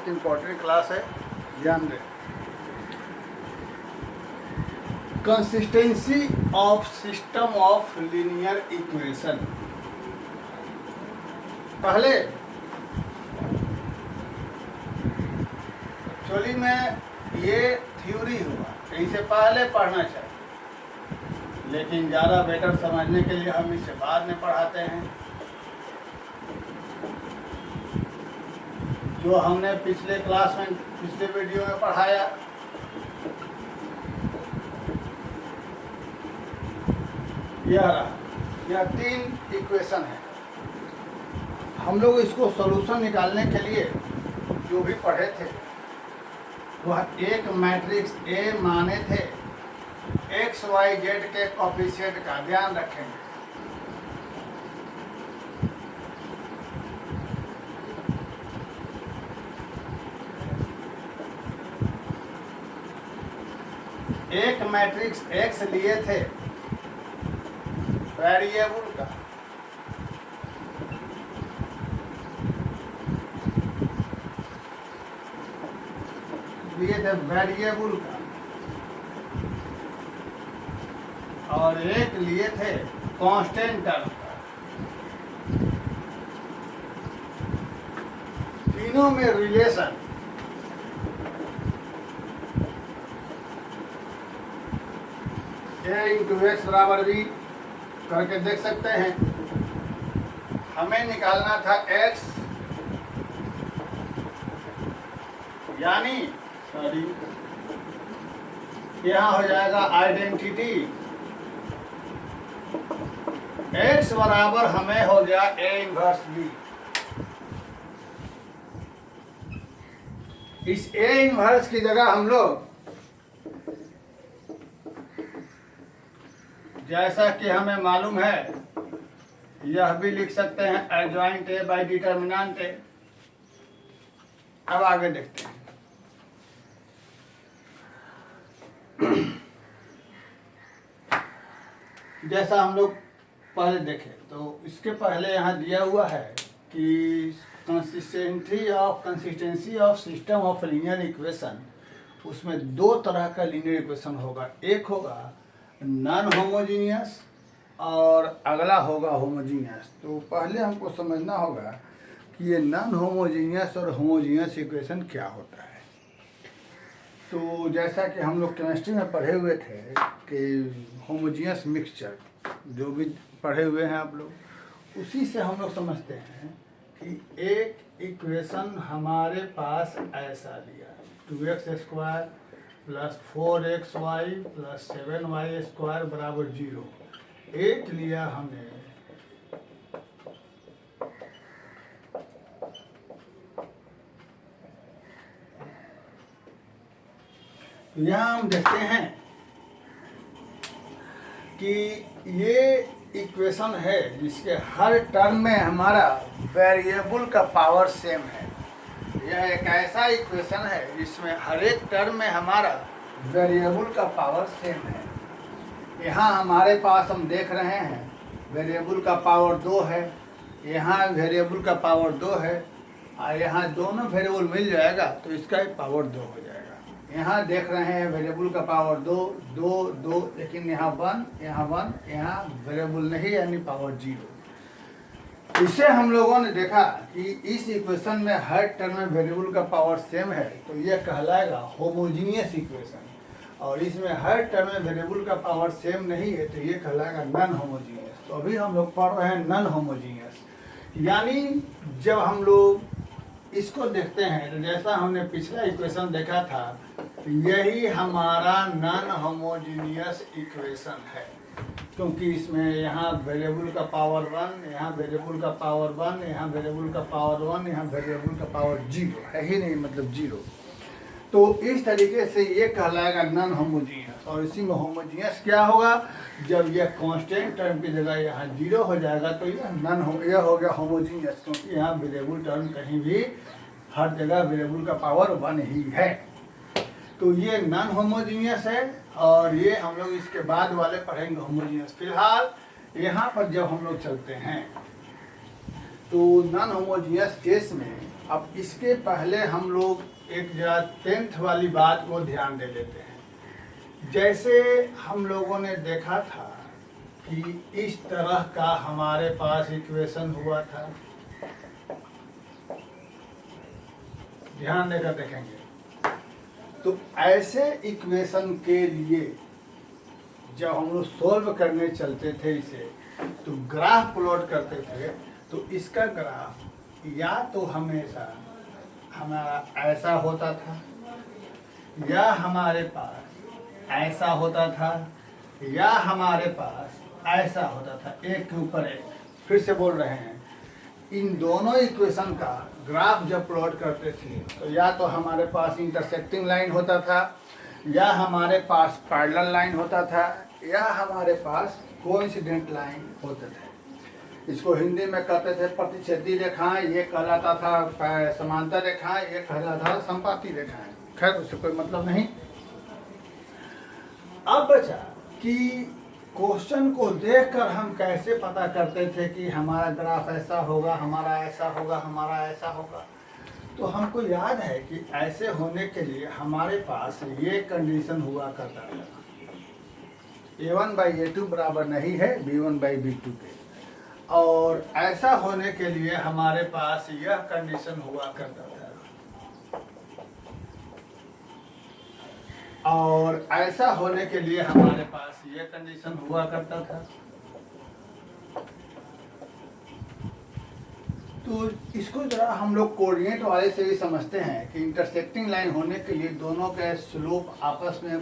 Most important class है, ध्यान दें। Consistency of system of linear equation. पहले एक्चुअली में ये थ्योरी हुआ, इसे पहले पढ़ना चाहिए, लेकिन ज़्यादा बेटर समझने के लिए हम इसे बाद में पढ़ाते हैं। जो हमने पिछले क्लास में, पिछले वीडियो में पढ़ाया, यह 3 इक्वेशन है। हम लोग इसको सॉल्यूशन निकालने के लिए जो भी पढ़े थे वह एक मैट्रिक्स ए माने थे एक्स वाई जेड के कोएफिशिएंट का, ध्यान रखेंगे। एक मैट्रिक्स एक्स लिए थे वेरिएबल का, लिए थे वेरिएबल का, और एक लिए थे कांस्टेंट टर्म का। तीनों में रिलेशन ए इंटू एक्स बराबर बी करके देख सकते हैं। हमें निकालना था x, यानी यहाँ हो जाएगा आइडेंटिटी x बराबर हमें हो गया a इनवर्स b। इस a इनवर्स की जगह हम लोग, जैसा कि हमें मालूम है, यह भी लिख सकते हैं एडजॉइंट ए बाई डिटर्मिनेंट ए। अब आगे देखते हैं। जैसा हम लोग पहले देखे, तो इसके पहले यहाँ दिया हुआ है कि consistency of system of linear equation, उसमें 2 तरह का लीनियर इक्वेशन होगा। एक होगा नॉन होमोजीनियस और अगला होगा होमोजीनियस। तो पहले हमको समझना होगा कि ये नॉन होमोजीनियस और होमोजीनियस इक्वेशन क्या होता है। तो जैसा कि हम लोग केमिस्ट्री में पढ़े हुए थे कि होमोजीनियस मिक्सचर, जो भी पढ़े हुए हैं आप लोग, उसी से हम लोग समझते हैं कि एक इक्वेशन हमारे पास ऐसा लिया 2x² plus 4xy plus 7y² बराबर 0। एक लिया हमने यहाँ हम देखते हैं कि ये इक्वेशन है जिसके हर टर्म में हमारा वेरिएबल का पावर सेम है। यह एक ऐसा इक्वेशन है जिसमें हर एक टर्म में हमारा वेरिएबल का पावर सेम है। यहाँ हमारे पास हम देख रहे हैं वेरिएबल का पावर 2 है, यहाँ वेरिएबल का पावर 2 है, और यहाँ दोनों वेरिएबल मिल जाएगा तो इसका ही पावर 2 हो जाएगा। यहाँ देख रहे हैं वेरिएबल का पावर 2, 2, 2, लेकिन यहाँ 1, यहाँ 1, यहाँ वेरिएबल नहीं, यानी पावर 0। इसे हम लोगों ने देखा कि इस इक्वेशन में हर टर्म में वेरिएबल का पावर सेम है, तो यह कहलाएगा होमोजीनियस इक्वेशन। और इसमें हर टर्म में वेरिएबल का पावर सेम नहीं है, तो ये कहलाएगा नॉन होमोजीनियस। तो अभी हम लोग पढ़ रहे हैं नॉन होमोजीनियस, यानी जब हम लोग इसको देखते हैं तो जैसा हमने पिछला इक्वेशन देखा था, तो यही हमारा नॉन होमोजीनियस इक्वेशन है, क्योंकि इसमें यहाँ वेरिएबल का पावर 1, यहाँ वेरिएबल का पावर 1, यहाँ वेरिएबल का पावर 1, यहाँ वेरिएबल का पावर 0 है ही नहीं, मतलब 0। तो इस तरीके से ये कहलाएगा नॉन होमोजीनियस। और इसी में होमोजीनियस क्या होगा, जब यह कांस्टेंट टर्म की जगह यहाँ 0 हो जाएगा तो यह हो गया होमोजीनियस, क्योंकि यहाँ वेरिएबल टर्म कहीं भी हर जगह वेरिएबल का पावर 1 ही है। तो ये नॉन होमोजीनियस है, और ये हम लोग इसके बाद वाले पढ़ेंगे होमोजीनियस। फिलहाल यहाँ पर जब हम लोग चलते हैं तो नॉन होमोजीनियस केस में अब इसके पहले हम लोग एक जरा 10th वाली बात को ध्यान दे लेते हैं। जैसे हम लोगों ने देखा था कि इस तरह का हमारे पास इक्वेशन हुआ था, ध्यान देकर देखेंगे। तो ऐसे इक्वेशन के लिए जब हम लोग सोल्व करने चलते थे इसे, तो ग्राफ प्लॉट करते थे, तो इसका ग्राफ या तो हमेशा हमारा ऐसा होता था, या हमारे पास ऐसा होता था, या हमारे पास ऐसा होता था, एक के ऊपर एक। फिर से बोल रहे हैं, इन दोनों इक्वेशन का ग्राफ जब प्लॉट करते थे तो या तो हमारे पास इंटरसेक्टिंग लाइन होता था, या हमारे पास पैरेलल लाइन होता था, या हमारे पास कोइंसिडेंट लाइन होते थे। इसको हिंदी में कहते थे प्रतिच्छेदी रेखाएं, ये कहलाता था समांतर रेखाएं, ये कहलाता था संपाती रेखाएं। खैर उससे कोई मतलब नहीं। अब बचा कि क्वेश्चन को देखकर हम कैसे पता करते थे कि हमारा ग्राफ ऐसा होगा, हमारा ऐसा होगा, हमारा ऐसा होगा। तो हमको याद है कि ऐसे होने के लिए हमारे पास ये कंडीशन हुआ करता था, a1/a2 बराबर नहीं है b1/b2 के। और ऐसा होने के लिए हमारे पास यह कंडीशन हुआ करता था, और ऐसा होने के लिए हमारे पास यह कंडीशन हुआ करता था। तो इसको जरा हम लोग कोऑर्डिनेट वाले से भी समझते हैं कि इंटरसेक्टिंग लाइन होने के लिए दोनों के स्लोप आपस में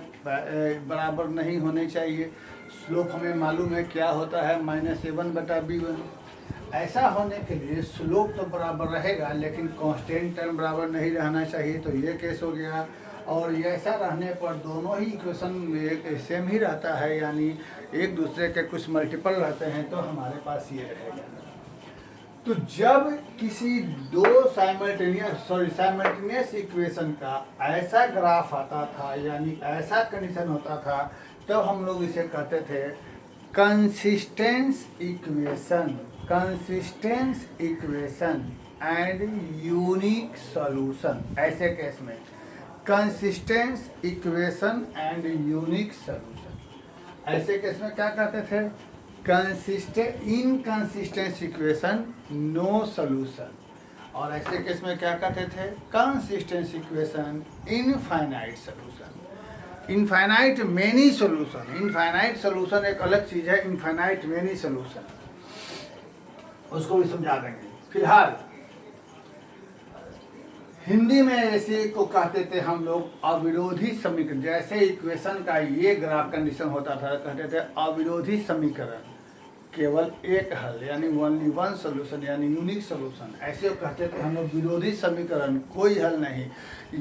बराबर नहीं होने चाहिए। स्लोप हमें मालूम है क्या होता है, -a1/b1। ऐसा होने के लिए स्लोप तो बराबर रहेगा, लेकिन कांस्टेंट टर्म बराबर नहीं रहना चाहिए, तो ये केस हो गया। और ऐसा रहने पर दोनों ही इक्वेशन सेम ही रहता है, यानी एक दूसरे के कुछ मल्टीपल रहते हैं, तो हमारे पास ये रहेगा। तो जब किसी दो साइमल्टेनियस इक्वेशन का ऐसा ग्राफ आता था, यानी ऐसा कंडीशन होता था, तब हम लोग इसे कहते थे consistence equation and unique solution. ऐसे केस में consistence equation and unique solution, ऐसे केस में क्या कहते थे, इनकंसिस्टेंस इक्वेशन नो सॉल्यूशन। और ऐसे केस में क्या कहते थे, consistence equation infinite solution, infinite many solution. Infinite solution एक अलग चीज है, इनफाइनाइट मेनी सॉल्यूशन उसको भी समझा देंगे। फिलहाल हिंदी में ऐसे को कहते थे हम लोग अविरोधी समीकरण। जैसे इक्वेशन का ये ग्राफ कंडीशन होता था, कहते थे अविरोधी समीकरण, केवल एक हल, यानी ओनली वन सॉल्यूशन, यानी यूनिक सॉल्यूशन। ऐसे कहते थे हम लोग विरोधी समीकरण, कोई हल नहीं,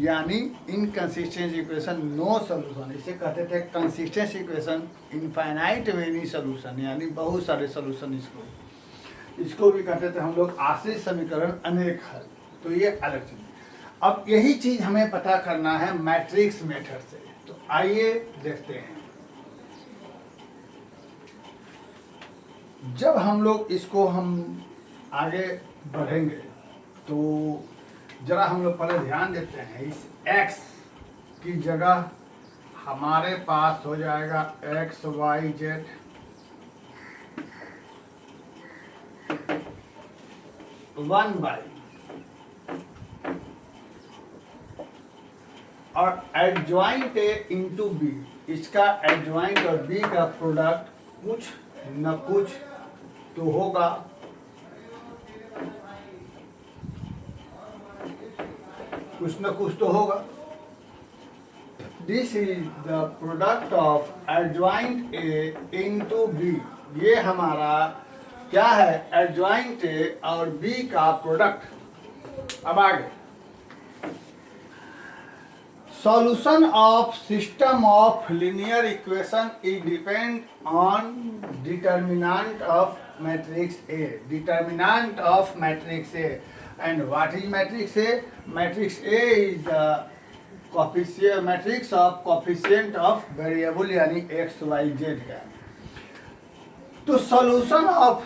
यानी इनकंसिस्टेंट इक्वेशन नो सॉल्यूशन। इसे कहते थे consistent equation infinite many solution, यानी बहुत सारे सॉल्यूशन। इसको भी कहते थे हम लोग आश्रित समीकरण, अनेक हल। तो ये अलग चीज। अब यही चीज हमें पता करना है मैट्रिक्स मेथड से। तो आइए देखते हैं। जब हम लोग इसको हम आगे बढ़ेंगे तो जरा हम लोग पहले ध्यान देते हैं, इस x की जगह हमारे पास हो जाएगा x y z, one by, और एडजॉइंट a इंटू बी। इसका एडजॉइंट और b का प्रोडक्ट कुछ न कुछ तो होगा, कुछ न कुछ तो होगा। This is the product of adjoint A into B. ये हमारा क्या है, एडजॉइंट ए और बी का प्रोडक्ट। अब आगे, solution of system of linear equation is depend on determinant of matrix A. Determinant of matrix A. And what is matrix A? Matrix A is the coefficient matrix of coefficient of variable, यानी x y z का। तो solution of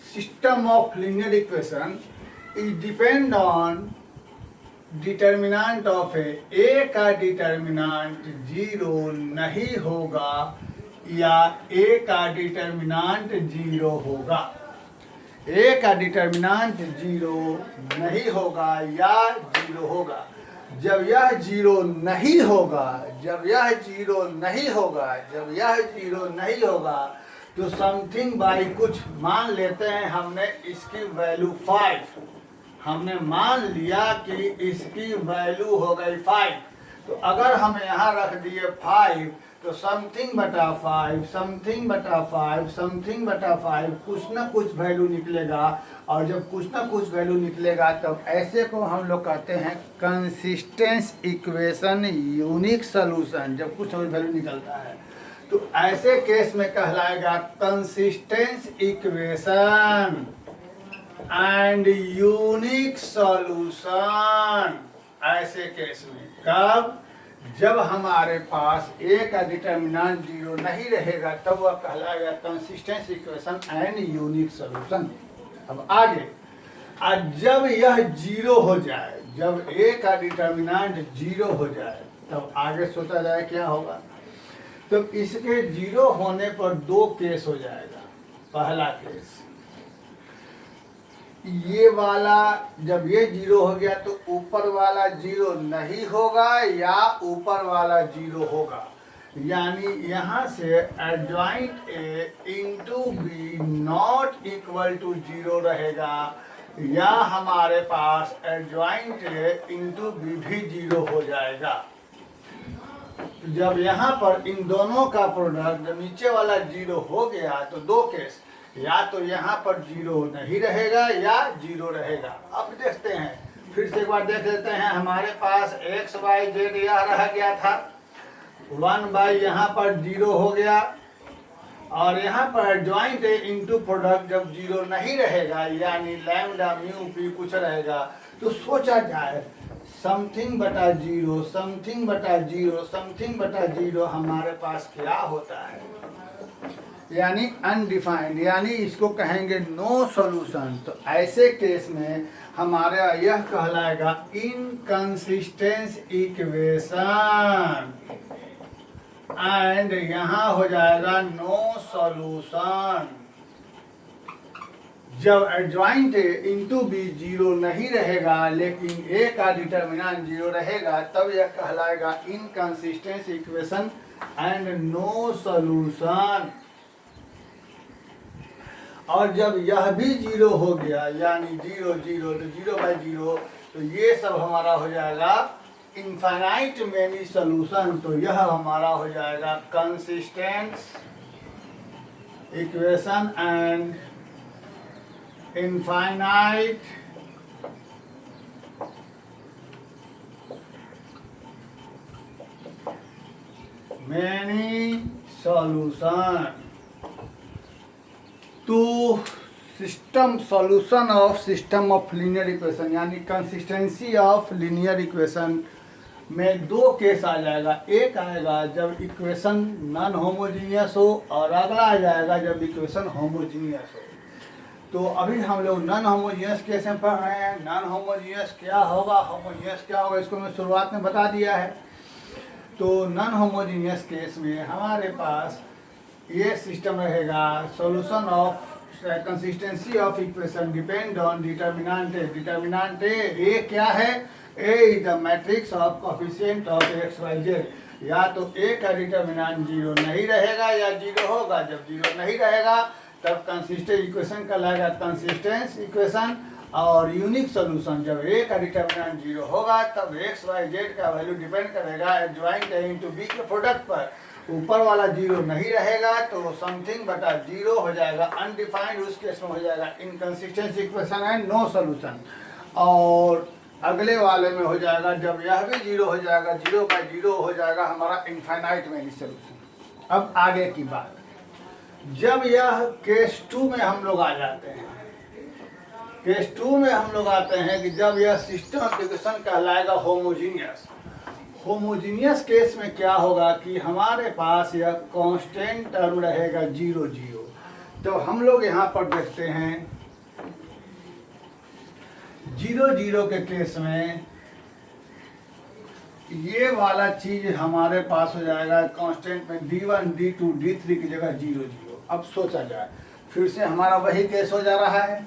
system of linear equation depend on determinant of A का determinant 0 नहीं होगा या ए का determinant 0 होगा। ए का डिटर्मिनेंट 0 नहीं होगा या 0 होगा। जब यह 0 नहीं होगा, जब यह 0 नहीं होगा, जब यह 0 नहीं होगा तो समथिंग बाई कुछ मान लेते हैं हमने इसकी वैल्यू 5, हमने मान लिया कि इसकी वैल्यू हो गई 5। तो अगर हम यहाँ रख दिए 5 तो समथिंग बटा 5, समथिंग बटा 5, समथिंग बटा 5 कुछ ना कुछ वैल्यू निकलेगा। और जब कुछ ना कुछ वैल्यू निकलेगा तब ऐसे को हम लोग कहते हैं कंसिस्टेंस इक्वेशन, यूनिक सॉल्यूशन। जब कुछ वैल्यू निकलता है तो ऐसे केस में कहलाएगा consistence equation and unique solution. ऐसे केस में कब? जब हमारे पास ए का डिटर्मिनेंट 0 नहीं रहेगा तब वह कहलाएगा consistence equation and unique solution. अब आगे, जब यह 0 हो जाए, जब ए का डिटर्मिनेंट 0 हो जाए तब आगे सोचा जाए क्या होगा। तो इसके 0 होने पर 2 केस हो जाएगा। पहला केस, ये वाला जब ये 0 हो गया तो ऊपर वाला 0 नहीं होगा या ऊपर वाला 0 होगा। यानी यहाँ से adjoint A into B not equal to 0 रहेगा या हमारे पास एडजॉइंट ए इंटू बी भी 0 हो जाएगा। जब यहाँ पर इन दोनों का प्रोडक्ट जब नीचे वाला 0 हो गया तो 2 केस, या तो यहाँ पर 0 नहीं रहेगा या 0 रहेगा। अब देखते हैं, फिर से एक बार देख लेते हैं। हमारे पास x y z यह रह गया था, 1 बाई यहाँ पर 0 हो गया और यहाँ पर ज्वाइंट इंटू प्रोडक्ट जब 0 नहीं रहेगा यानी लैम्डा म्यू पी कुछ रहेगा तो सोचा जाए समथिंग बटा 0, समथिंग बटा 0, समथिंग बटा 0 हमारे पास क्या होता है, यानी अनडिफाइंड, यानी इसको कहेंगे नो सॉल्यूशन। तो ऐसे केस में हमारा यह कहलाएगा इनकंसिस्टेंस इक्वेशन एंड यहाँ हो जाएगा नो सॉल्यूशन। जब एडजॉइंट इंटू बी 0 नहीं रहेगा लेकिन ए का डिटर्मिनेंट 0 रहेगा तब यह कहलाएगा inconsistence equation and no solution. और जब यह भी 0 हो गया यानी 0 0 तो 0 बाई 0 तो ये सब हमारा हो जाएगा इनफाइनाइट मेनी सॉल्यूशन। तो यह हमारा हो जाएगा consistence equation and infinite many solution to system solution of system of linear equation. यानी कंसिस्टेंसी ऑफ लीनियर इक्वेशन में 2 केस आ जाएगा। एक आएगा जब इक्वेशन नॉन होमोजीनियस हो और अगला आ जाएगा जब इक्वेशन होमोजीनियस हो। तो अभी हम लोग नॉन होमोजीनियस केस में पढ़ रहे हैं। नॉन होमोजीनियस क्या होगा, होमोजीनियस क्या होगा, इसको मैं शुरुआत में बता दिया है। तो नॉन होमोजीनियस केस में हमारे पास ये सिस्टम रहेगा solution of consistency of equation depend on determinant A. Determinant A क्या है, A is the matrix of coefficient of x y z. या तो ए का डिटर्मिनेंट 0 नहीं रहेगा या 0 होगा। जब 0 नहीं रहेगा तब कंसिस्टेंट इक्वेशन कहलाएगा कंसिस्टेंस इक्वेशन। और यूनिक सॉल्यूशन जब ए का डिटर्मिनेंट 0 होगा तब एक्स वाई जेड का वैल्यू डिपेंड करेगा एडजॉइंट ए इंटू बी के प्रोडक्ट पर। ऊपर वाला 0 नहीं रहेगा तो समथिंग बटा 0 हो जाएगा अनडिफाइंड, उस केस में हो जाएगा inconsistence equation and no solution. और अगले वाले में हो जाएगा जब यह भी 0 हो जाएगा, 0 बाई 0 हो जाएगा हमारा इनफाइनाइट मेनी सॉल्यूशन। अब आगे की बात, जब यह केस 2 में हम लोग आ जाते हैं, केस 2 में हम लोग आते हैं कि जब यह सिस्टम ऑफ इक्वेशन कहलाएगा होमोजीनियस। होमोजीनियस केस में क्या होगा कि हमारे पास यह कांस्टेंट टर्म रहेगा 0 0। तो हम लोग यहाँ पर देखते हैं 0 0 के केस में ये वाला चीज हमारे पास हो जाएगा कांस्टेंट में d1 d2 d3 की जगह 0 0। अब सोचा जाए फिर से हमारा वही केस हो जा रहा है।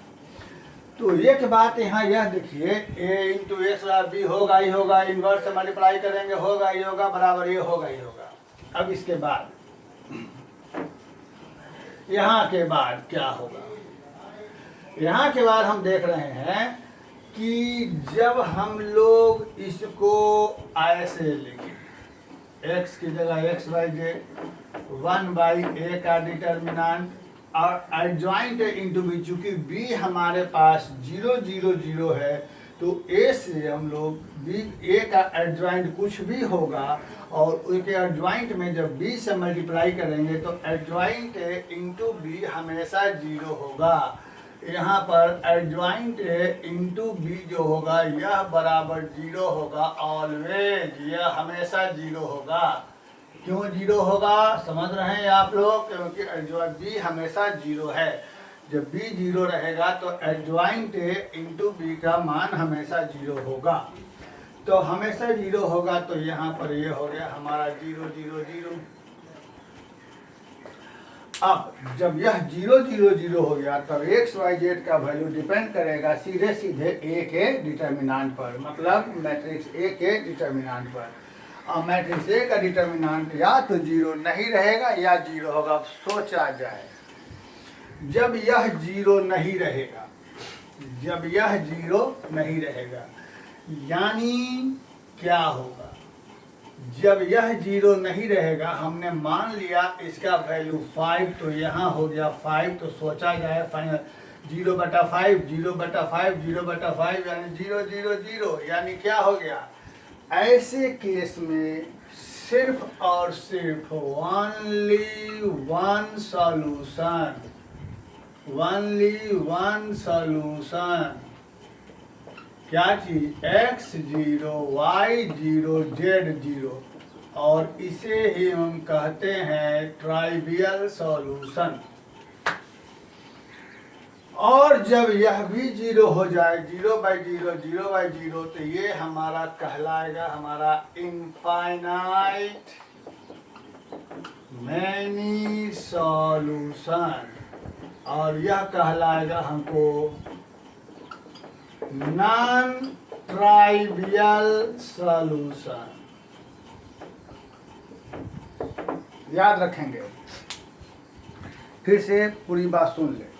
तो एक बात यहाँ यह देखिए a इंटू एक्स बी होगा ही होगा, इनवर्स से मल्टीप्लाई करेंगे होगा ही होगा, बराबर ये होगा ही होगा। अब इसके बाद यहाँ के बाद क्या होगा, यहाँ के बाद हम देख रहे हैं कि जब हम लोग इसको ऐसे लिखें x की जगह x बाई जेड 1/a का डिटर्मिनेंट और एडजॉइंट इंटू बी, चूंकि b हमारे पास 0 0 0 है तो a से हम लोग b a का एडजॉइंट कुछ भी होगा और उसके एडजॉइंट में जब b से मल्टीप्लाई करेंगे तो एडजॉइंट इंटू b हमेशा 0 होगा। यहाँ पर एडजॉइंट इंटू बी जो होगा यह बराबर 0 होगा ऑलवेज, यह हमेशा 0 होगा। क्यों 0 होगा समझ रहे हैं आप लोग, क्योंकि एडजॉइंट बी हमेशा 0 है। जब बी 0 रहेगा तो एडजॉइंट इंटू बी का मान हमेशा 0 होगा। तो हमेशा 0 होगा तो यहाँ पर ये हो गया हमारा 0 0 0। अब जब यह 0 0 0 हो गया तब एक्स वाई जेड का वैल्यू डिपेंड करेगा सीधे सीधे ए के डिटर्मिनेंट पर, मतलब मैट्रिक्स ए के डिटर्मिनेंट पर। और मैट्रिक्स ए का डिटर्मिनेंट या तो 0 नहीं रहेगा या 0 होगा। अब सोचा जाए जब यह 0 नहीं रहेगा, जब यह 0 नहीं रहेगा यानी क्या होगा, जब यह 0 नहीं रहेगा हमने मान लिया इसका वैल्यू 5 तो यहाँ हो गया 5, तो सोचा जाए 0/5 0/5 0/5 यानी 0 0 0 यानी क्या हो गया। ऐसे केस में सिर्फ और सिर्फ only one solution, only one solution, क्या चीज x0 y0 z0, और इसे ही हम कहते हैं ट्राइवियल सॉल्यूशन। और जब यह भी 0 हो जाए 0/0 0/0 तो ये हमारा कहलाएगा हमारा इनफाइनाइट मैनी सॉल्यूशन, और यह कहलाएगा हमको नॉन ट्राइवियल सॉल्यूशन। याद रखेंगे, फिर से पूरी बात सुन ले।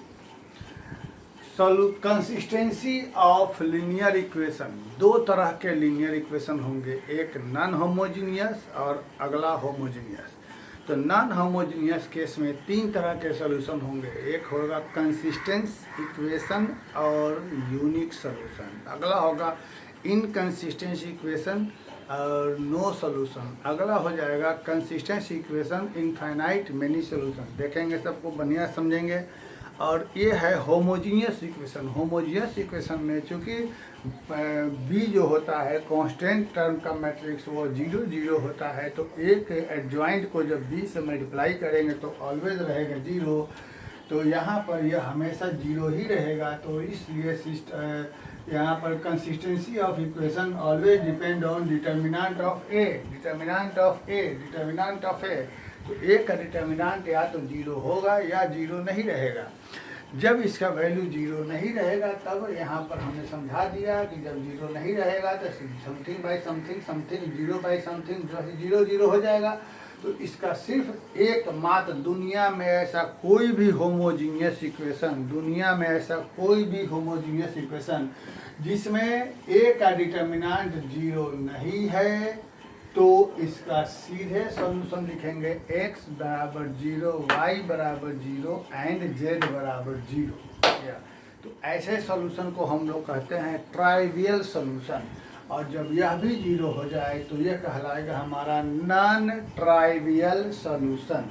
कंसिस्टेंसी ऑफ लीनियर इक्वेशन, दो तरह के लीनियर इक्वेशन होंगे, एक नॉन होमोजीनियस और अगला होमोजीनियस। तो नॉन होमोजीनियस केस में 3 तरह के सॉल्यूशन होंगे, एक होगा कंसिस्टेंस इक्वेशन और यूनिक सॉल्यूशन, अगला होगा इनकंसिस्टेंस इक्वेशन और नो सॉल्यूशन, अगला हो जाएगा consistence equation infinite many solution. देखेंगे सबको बढ़िया समझेंगे। और ये है होमोजीनियस इक्वेशन। होमोजीनियस इक्वेशन में चूँकि बी जो होता है कांस्टेंट टर्म का मैट्रिक्स वो 0 0 होता है, तो एक एडजॉइंट को जब बी से मल्टीप्लाई करेंगे तो ऑलवेज रहेगा 0, तो यहाँ पर यह हमेशा 0 ही रहेगा। तो इसलिए यहाँ पर consistency of equation always depend on determinant of A, determinant of A, determinant of A. तो ए का डिटर्मिनेंट या तो 0 होगा या 0 नहीं रहेगा। जब इसका वैल्यू 0 नहीं रहेगा तब यहाँ पर हमने समझा दिया कि जब 0 नहीं रहेगा तो something by something, something 0 by something 0 0 हो जाएगा। तो इसका सिर्फ एकमात्र दुनिया में ऐसा कोई भी होमोजीनियस इक्वेशन, दुनिया में ऐसा कोई भी होमोजीनियस इक्वेशन जिसमें ए का डिटर्मिनेंट 0 नहीं है, तो इसका सीधे सॉल्यूशन लिखेंगे x बराबर 0, y बराबर 0 एंड z बराबर 0। तो ऐसे सॉल्यूशन को हम लोग कहते हैं ट्राइवियल सॉल्यूशन। और जब यह भी 0 हो जाए तो यह कहलाएगा हमारा नॉन ट्राइवियल सॉल्यूशन।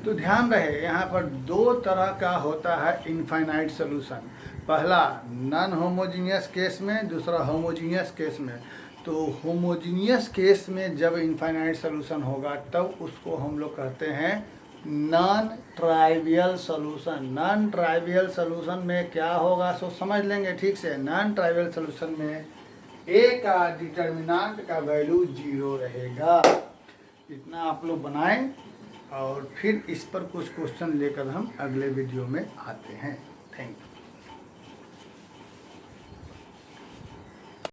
तो ध्यान रहे यहाँ पर 2 तरह का होता है इनफाइनाइट सॉल्यूशन, पहला नॉन होमोजीनियस केस में, दूसरा होमोजीनियस केस में। तो होमोजीनियस केस में जब इनफाइनाइट सॉल्यूशन होगा तब उसको हम लोग कहते हैं non trivial solution. Non trivial solution में क्या होगा सो समझ लेंगे ठीक से। नॉन ट्राइवियल सॉल्यूशन में ए का डिटर्मिनेंट का वैल्यू 0 रहेगा। इतना आप लोग बनाएं और फिर इस पर कुछ क्वेश्चन लेकर हम अगले वीडियो में आते हैं। Thank you.